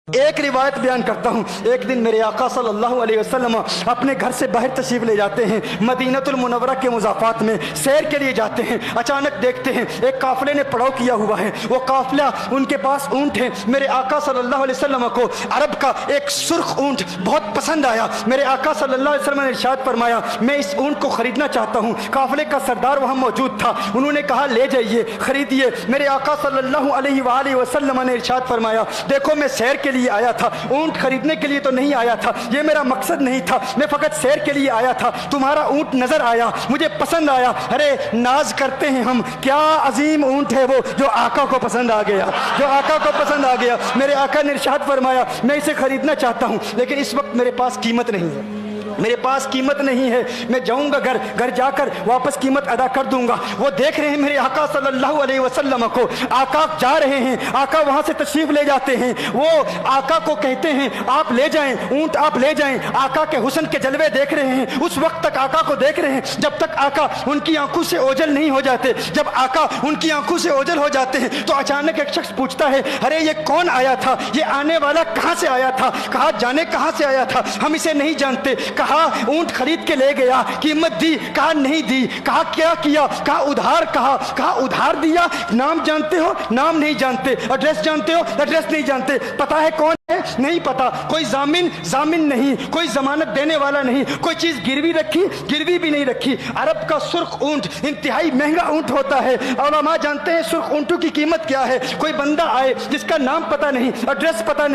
ایک روایت بیان کرتا ہوں۔ ایک دن میرے آقا صلی اللہ علیہ وسلم اپنے گھر سے باہر تشریف لے جاتے ہیں، مدینہ المنورہ کے مضافات میں سیر کے لیے جاتے ہیں۔ اچانک دیکھتے ہیں ایک قافلے نے پڑاؤ کیا ہوا ہے، وہ قافلہ ان کے پاس اونٹ ہے۔ میرے آقا صلی اللہ علیہ وسلم کو عرب کا ایک سرخ اونٹ بہت پسند آیا۔ میرے آقا صلی اللہ علیہ وسلم نے ارشاد فرمایا میں اس اونٹ کو خریدنا چاہتا ہوں۔ قافلے کا سردار وہاں موجود تھا، انہوں نے کہا لے جائیے، خریدیے۔ میرے آقا صلی اللہ علیہ وآلہ وسلم نے ارشاد فرمایا دیکھو میں سیر کے لیے آیا تھا، اونٹ خریدنے کے لیے تو نہیں آیا تھا، یہ میرا مقصد نہیں تھا، میں فقط سیر کے لیے آیا تھا۔ تمہارا اونٹ نظر آیا، مجھے پسند آیا۔ ارے ناز کرتے ہیں ہم، کیا عظیم اونٹ ہے وہ جو آقا کو پسند آ گیا، جو آقا کو پسند آ گیا۔ میرے آقا نے ارشاد فرمایا میں اسے خریدنا چاہتا ہوں لیکن اس وقت میرے پاس قیمت نہیں ہے، میرے پاس قیمت نہیں ہے، میں جاؤں گا گھر جا کر واپس قیمت ادا کر دوں گا۔ وہ دیکھ رہے ہیں میرے آقا صلی اللہ علیہ وسلم کو، آقا جا رہے ہیں، آقا وہاں سے تشریف لے جاتے ہیں۔ وہ آقا کو کہتے ہیں آپ لے جائیں اونٹ، آپ لے جائیں۔ آقا کے حسن کے جلوے دیکھ رہے ہیں، اس وقت تک آقا کو دیکھ رہے ہیں جب تک آقا ان کی آنکھوں سے اوجھل نہیں ہو جاتے۔ جب آقا ان کی آنکھوں سے اوجھل ہو جاتے ہیں تو اچانک ایک شخص پوچھتا ہے ارے یہ کون آیا تھا، یہ آنے والا کہاں سے آیا تھا؟ کہا جانے کہاں سے آیا تھا، ہم اسے نہیں جانتے۔ کہا اونٹ خرید کے لے گیا، قیمت دی، کہا نہیں دی۔ کہا کیا کیا، کہا ادھار، کہا ادھار دیا۔ نام جانتے ہو، نام نہیں جانتے۔ ایڈریس جانتے ہو، ایڈریس نہیں جانتے۔ پتا ہے کون ہے، نہیں پتا۔ کوئی ضامن نہیں، کوئی ضمانت دینے والا نہیں، کوئی چیز گروی رکھی، گروی بھی نہیں رکھی۔ عرب کا سرخ اونٹ انتہائی مہنگا اونٹ ہوتا ہے، علماء جانتے ہیں سرخ اونٹوں کی قیمت کیا ہے۔ کوئی بندہ آئے جس کا نام پتا نہیں، ایڈریس پتا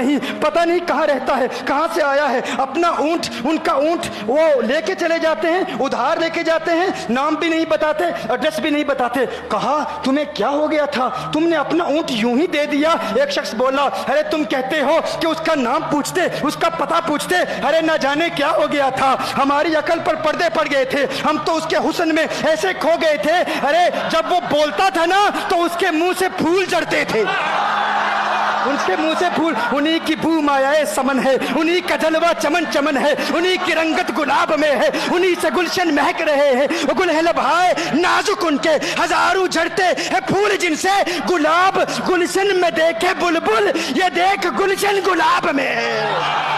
نہیں کہاں رہتا ہے، کہاں سے آیا ہے، اپنا اونٹ، ان کا اونٹ وہ لے کے چلے جاتے ہیں، ادھار لے کے جاتے ہیں، نام بھی نہیں بتاتے، ایڈریس بھی نہیں بتاتے۔ کہا تمہیں کیا ہو گیا تھا، تم نے اپنا اونٹ یوں ہی دے دیا؟ ایک شخص بولا ارے تم کہتے ہو کہ اس کا نام پوچھتے، اس کا پتہ پوچھتے، ارے نہ جانے کیا ہو گیا تھا، ہماری عقل پر پردے پڑ گئے تھے، ہم تو اس کے حسن میں ایسے کھو گئے تھے۔ ارے جب وہ بولتا تھا نا تو اس کے منہ سے پھول جھڑتے تھے، ان کے منہ سے پھول۔ انہی کی بو مایائے سمن ہے، انہی کا جلوہ چمن چمن ہے، انہی کی رنگت گلاب میں ہے، انہی سے گلشن مہک رہے ہیں۔ وہ گل ہے لبھائے نازک ان کے، ہزاروں جھڑتے ہیں پھول جن سے گلاب گلشن میں دیکھے بلبل، یہ دیکھ گلشن گلاب میں ہے،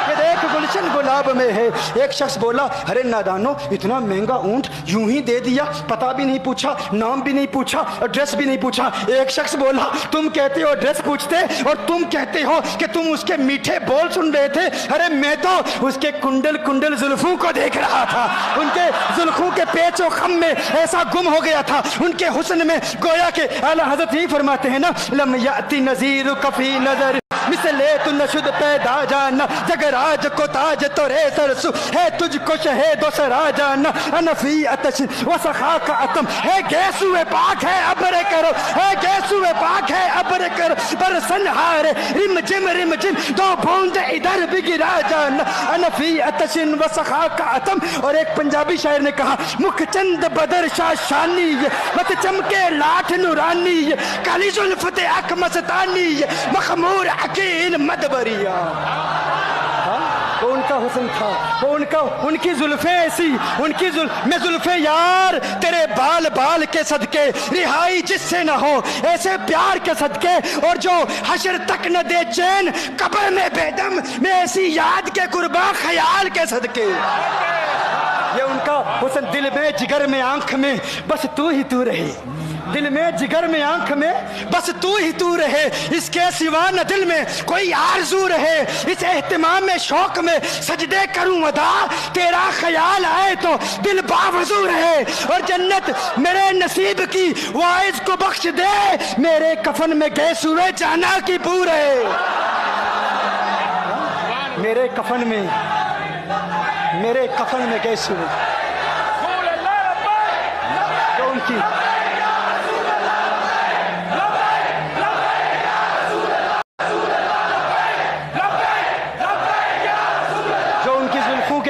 یہ دیکھ گلشن گلاب میں ہے۔ ایک شخص بولا ارے نادانو اتنا مہنگا اونٹ یوں ہی دے دیا، پتہ بھی نہیں پوچھا، نام بھی نہیں پوچھا، ایڈریس بھی نہیں پوچھا۔ ایک شخص بولا تم کہتے ہو ایڈریس پوچھتے اور تم کہتے ہو کہ تم اس کے میٹھے بول سن رہے تھے، ارے میں تو اس کے کنڈل زلفوں کو دیکھ رہا تھا، ان کے زلفوں کے پیچ و خم میں ایسا گم ہو گیا تھا، ان کے حسن میں گویا کہ اعلیٰ حضرت ہی فرماتے ہیں نا لم یاتی نذیر کفی نظر مثلے تو نشد پیدا جانا، جگراج کو تاج تو رے سرسو ہے تجھ کو شہید و سرا جانا، انفی اتش و سخا کا اتم ہے گیسو پاک ہے ابر کرو، ہے گیسو پاک ہے ابر کرو، پر سنہار رم جم دو بوند ادھر بھی گرا جانا، انفی اتش و سخا کا اتم۔ اور ایک پنجابی شاعر نے کہا مکھ چند بدر شاہ شانی، مت چمکے لاٹھ نورانی، کالی زلفت اک مستانی، مخمور عقیل مدبریا۔ ان کا حسن تھا، ان کی زلفیں ایسی، میں زلفیں یار تیرے بال کے صدقے، رہائی جس سے نہ ہو ایسے پیار کے صدقے، اور جو حشر تک نہ دے چین قبر میں بیدم، میں ایسی یاد کے قرباں خیال کے صدقے۔ یہ ان کا حسن، دل میں جگر میں آنکھ میں بس تو ہی تو رہے، دل میں جگر میں آنکھ میں بس تو ہی تو رہے، اس کے سوا نہ دل میں کوئی آرزو رہے، اس اہتمام میں شوق میں سجدے کروں ادا، تیرا خیال آئے تو دل باوضو رہے، اور جنت میرے نصیب کی وائز کو بخش دے، میرے کفن میں گیس ہوئے جانا کی بو رہے، میرے کفن میں گیس ہوئے تو ان کی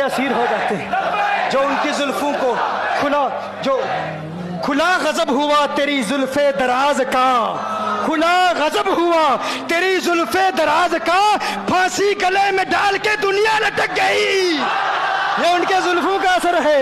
اسیر ہو جاتے ہیں، جو ان کی زلفوں کو کھلا غضب ہوا تیری زلف دراز کا، کھلا غضب ہوا تیری زلف دراز کا، پھانسی گلے میں ڈال کے دنیا لٹک گئی۔ یہ ان کے زلفوں کا اثر ہے،